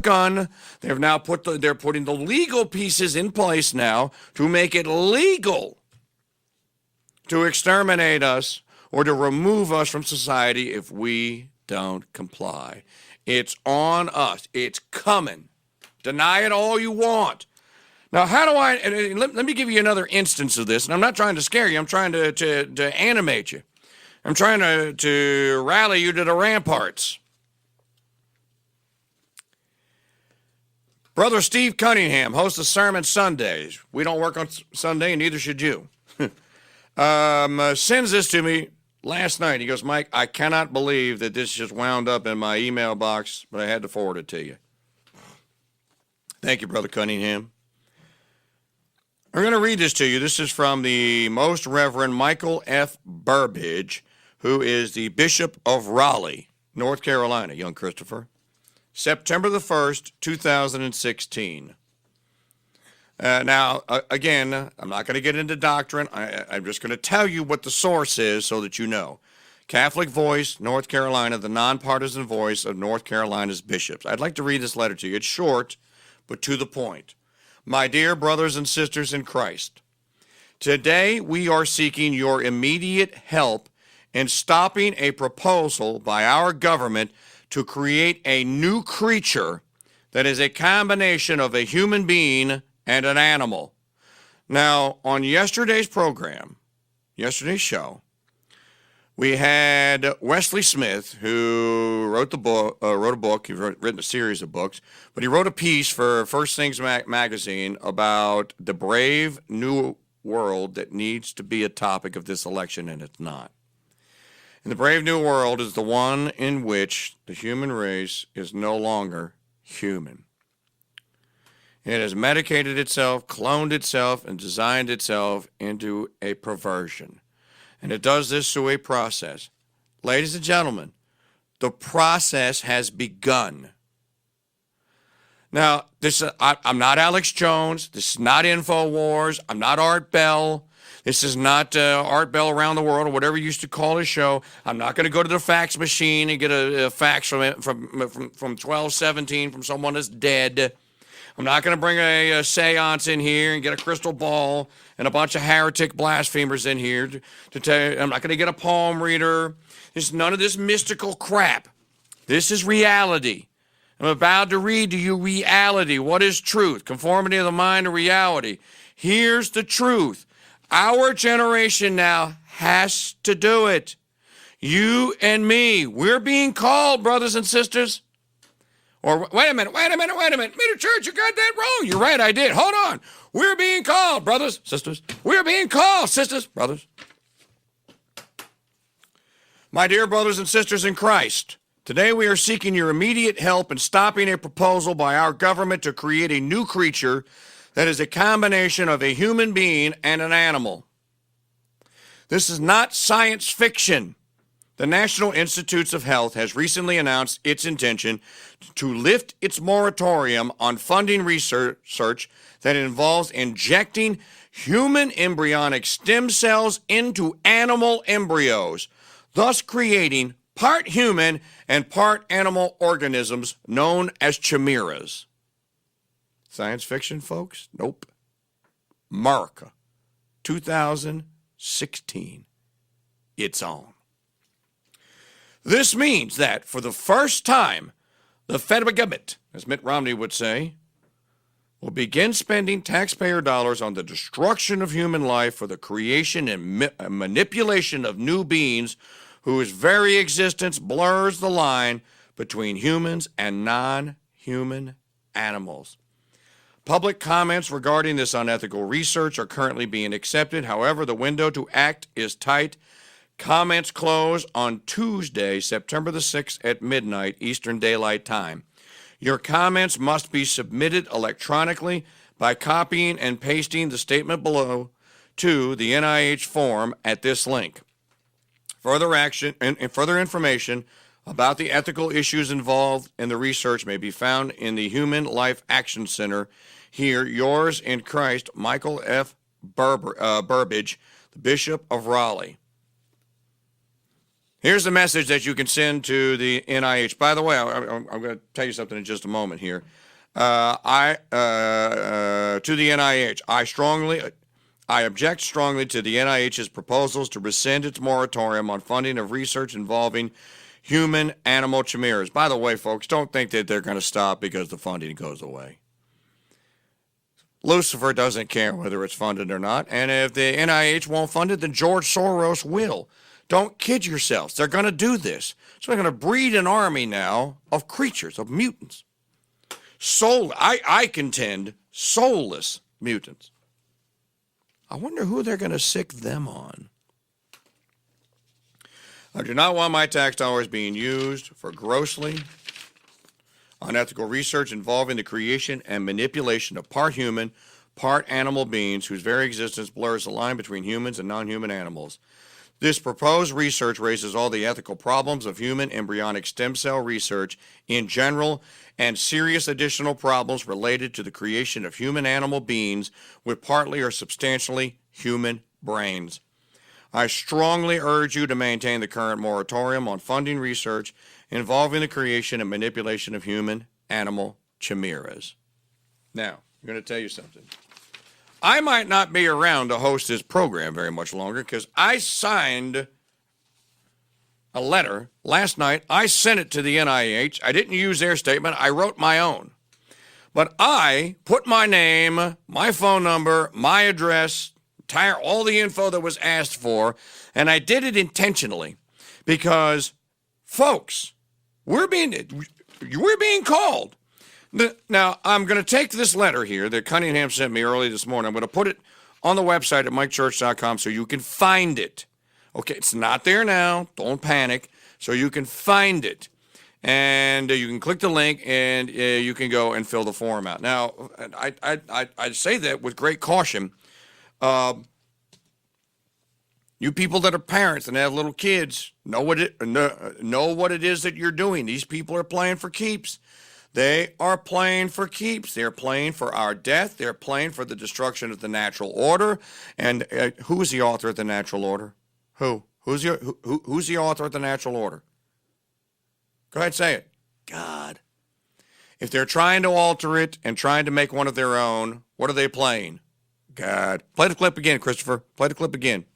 gun. They've now they're putting the legal pieces in place now to make it legal to exterminate us or to remove us from society if we don't comply. It's on us. It's coming. Deny it all you want. Now, how do I, and let me give you another instance of this, and I'm not trying to scare you. I'm trying to animate you. I'm trying to rally you to the ramparts. Brother Steve Cunningham hosts a sermon Sundays. We don't work on Sunday, and neither should you. Sends this to me last night. He goes, Mike, I cannot believe that this just wound up in my email box, but I had to forward it to you. Thank you, Brother Cunningham. I'm going to read this to you. This is from the Most Reverend Michael F. Burbidge, who is the Bishop of Raleigh, North Carolina, young Christopher. September the 1st, 2016. Now, again, I'm not going to get into doctrine. I'm just going to tell you what the source is so that you know. Catholic Voice, North Carolina, the nonpartisan voice of North Carolina's bishops. I'd like to read this letter to you. It's short, but to the point. My dear brothers and sisters in Christ, today we are seeking your immediate help in stopping a proposal by our government to create a new creature that is a combination of a human being and an animal. Now, on yesterday's program, yesterday's show, we had Wesley Smith, who wrote a book. He's written a series of books, but he wrote a piece for First Things magazine about the brave new world that needs to be a topic of this election, and it's not. And the brave new world is the one in which the human race is no longer human. It has medicated itself, cloned itself, and designed itself into a perversion. And it does this through a process. Ladies and gentlemen, the process has begun. Now, I'm not Alex Jones. This is not InfoWars. I'm not Art Bell. This is not Art Bell Around the World or whatever you used to call his show. I'm not going to go to the fax machine and get a fax from 1217 from someone that's dead. I'm not going to bring a seance in here and get a crystal ball and a bunch of heretic blasphemers in here to tell you. I'm not going to get a palm reader. There's none of this mystical crap. This is reality. I'm about to read to you reality. What is truth? Conformity of the mind to reality. Here's the truth. Our generation now has to do it. You and me, we're being called, brothers and sisters. Or, wait a minute. Middle Church, you got that wrong. You're right, I did. Hold on. We're being called, brothers, sisters. We're being called, sisters, brothers. My dear brothers and sisters in Christ, today we are seeking your immediate help in stopping a proposal by our government to create a new creature that is a combination of a human being and an animal. This is not science fiction. The National Institutes of Health has recently announced its intention to lift its moratorium on funding research that involves injecting human embryonic stem cells into animal embryos, thus creating part human and part animal organisms known as chimeras. Science fiction, folks? Nope. America, 2016. It's on. This means that for the first time, the federal government, as Mitt Romney would say, will begin spending taxpayer dollars on the destruction of human life for the creation and manipulation of new beings whose very existence blurs the line between humans and non-human animals. Public comments regarding this unethical research are currently being accepted. However, the window to act is tight. Comments close on Tuesday, September the 6th at midnight Eastern Daylight Time. Your comments must be submitted electronically by copying and pasting the statement below to the NIH form at this link. Further action and further information about the ethical issues involved in the research may be found in the Human Life Action Center. Here, yours in Christ, Michael F. Burbidge, the Bishop of Raleigh. Here's the message that you can send to the NIH. By the way, I'm going to tell you something in just a moment here. To the NIH, I object strongly to the NIH's proposals to rescind its moratorium on funding of research involving human-animal chimeras. By the way, folks, don't think that they're going to stop because the funding goes away. Lucifer doesn't care whether it's funded or not, and if the NIH won't fund it, then George Soros will. Don't kid yourselves. They're going to do this. So they're going to breed an army now of creatures, of mutants. I contend, soulless mutants. I wonder who they're going to sick them on. I do not want my tax dollars being used for grossly unethical research involving the creation and manipulation of part human, part animal beings whose very existence blurs the line between humans and non-human animals. This proposed research raises all the ethical problems of human embryonic stem cell research in general and serious additional problems related to the creation of human-animal beings with partly or substantially human brains. I strongly urge you to maintain the current moratorium on funding research involving the creation and manipulation of human-animal chimeras. Now, I'm going to tell you something. I might not be around to host this program very much longer because I signed a letter last night. I sent it to the NIH. I didn't use their statement. I wrote my own. But I put my name, my phone number, my address, all the info that was asked for, and I did it intentionally because, folks, we're being called. Now, I'm going to take this letter here that Cunningham sent me early this morning. I'm going to put it on the website at mikechurch.com so you can find it. Okay, it's not there now. Don't panic. So you can find it. And you can click the link and you can go and fill the form out. Now, I say that with great caution. You people that are parents and have little kids know what it is that you're doing. These people are playing for keeps. They are playing for keeps. They're playing for our death. They're playing for the destruction of the natural order. And who is the author of the natural order? Who? Who's the author of the natural order? Go ahead, say it. God. If they're trying to alter it and trying to make one of their own, what are they playing? God. Play the clip again, Christopher. Play the clip again.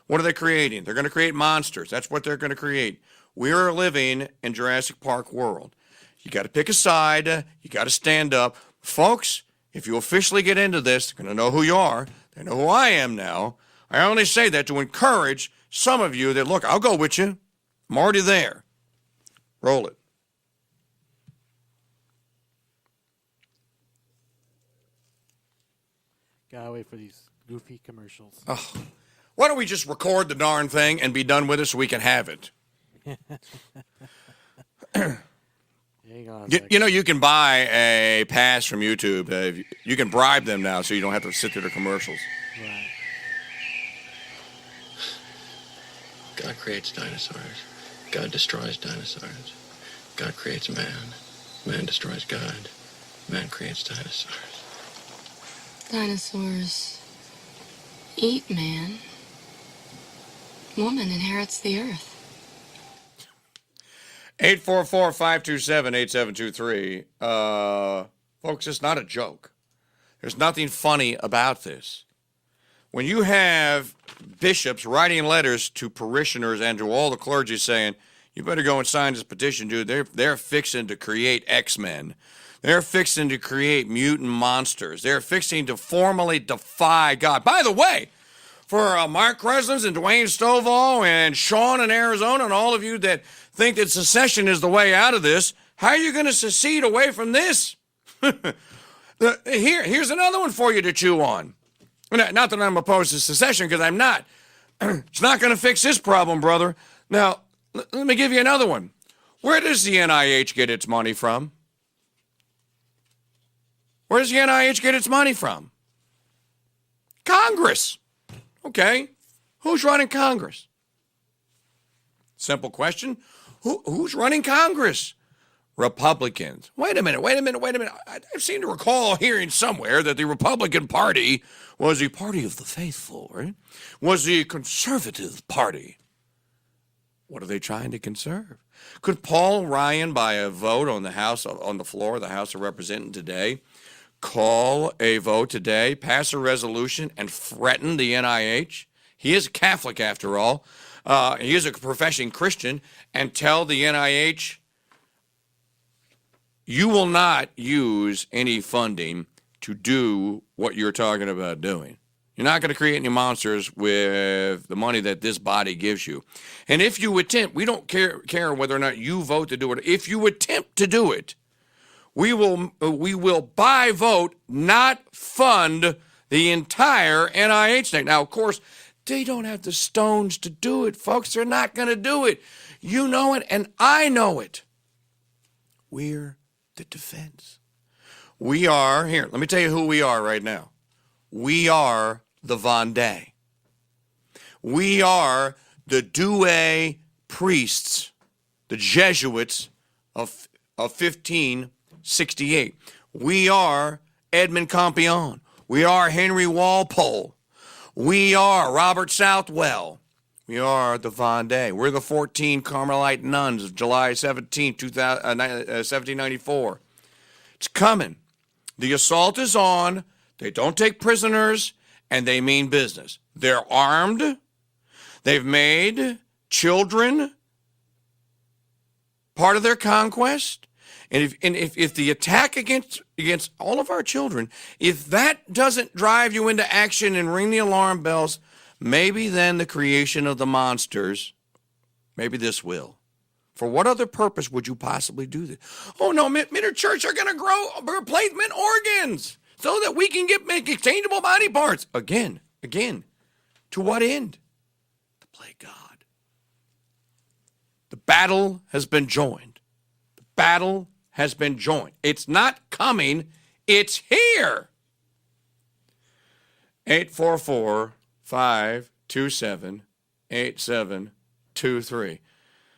What are they creating? They're going to create monsters. That's what they're going to create. We are living in Jurassic Park world. You got to pick a side. You got to stand up. Folks, if you officially get into this, they're going to know who you are. They know who I am now. I only say that to encourage some of you that, look, I'll go with you. I'm already there. Roll it. Gotta wait for these goofy commercials. Oh, why don't we just record the darn thing and be done with it so we can have it? You know, you can buy a pass from YouTube. You can bribe them now so you don't have to sit through the commercials. Right. God creates dinosaurs. God destroys dinosaurs. God creates man. Man destroys God. Man creates dinosaurs. Dinosaurs eat man. Woman inherits the earth. 844-527-8723. Folks, it's not a joke. There's nothing funny about this. When you have bishops writing letters to parishioners and to all the clergy saying, you better go and sign this petition, dude. They're fixing to create X-Men. They're fixing to create mutant monsters. They're fixing to formally defy God. By the way, for Mark Kreslins and Dwayne Stovall and Sean in Arizona and all of you that think that secession is the way out of this, how are you going to secede away from this? Here's another one for you to chew on. Not that I'm opposed to secession, because I'm not. It's not going to fix this problem, brother. Now, let me give you another one. Where does the NIH get its money from? Where does the NIH get its money from? Congress. Okay. Who's running Congress? Simple question. Who's running Congress? Republicans. Wait a minute. I seem to recall hearing somewhere that the Republican Party was the party of the faithful, right? Was the conservative party. What are they trying to conserve? Could Paul Ryan, by a vote on the floor of the House of Representatives today, call a vote today, pass a resolution, and threaten the NIH? He is a Catholic, after all. He is a professing Christian, and tell the NIH, you will not use any funding to do what you're talking about doing. You're not going to create any monsters with the money that this body gives you. And if you attempt, we don't care whether or not you vote to do it. If you attempt to do it, we will by vote not fund the entire NIH thing. Now, of course, they don't have the stones to do it, folks. They're not going to do it. You know it, and I know it. We're the defense. We are, here, let me tell you who we are right now. We are the Vendée. We are the Douay priests, the Jesuits of 1568. We are Edmund Campion. We are Henry Walpole. We are Robert Southwell. We are the Vendée. We're the 14 Carmelite nuns of July 17, 1794. It's coming. The assault is on. They don't take prisoners, and they mean business. They're armed. They've made children part of their conquest. And if the attack against all of our children, if that doesn't drive you into action and ring the alarm bells, maybe then the creation of the monsters, maybe this will. For what other purpose would you possibly do this? Oh no, Mitter Church are going to grow replacement organs so that we can make exchangeable body parts. Again, to what end? To play God. The battle has been joined. The battle has been joined. It's not coming, it's here. 844-527-8723.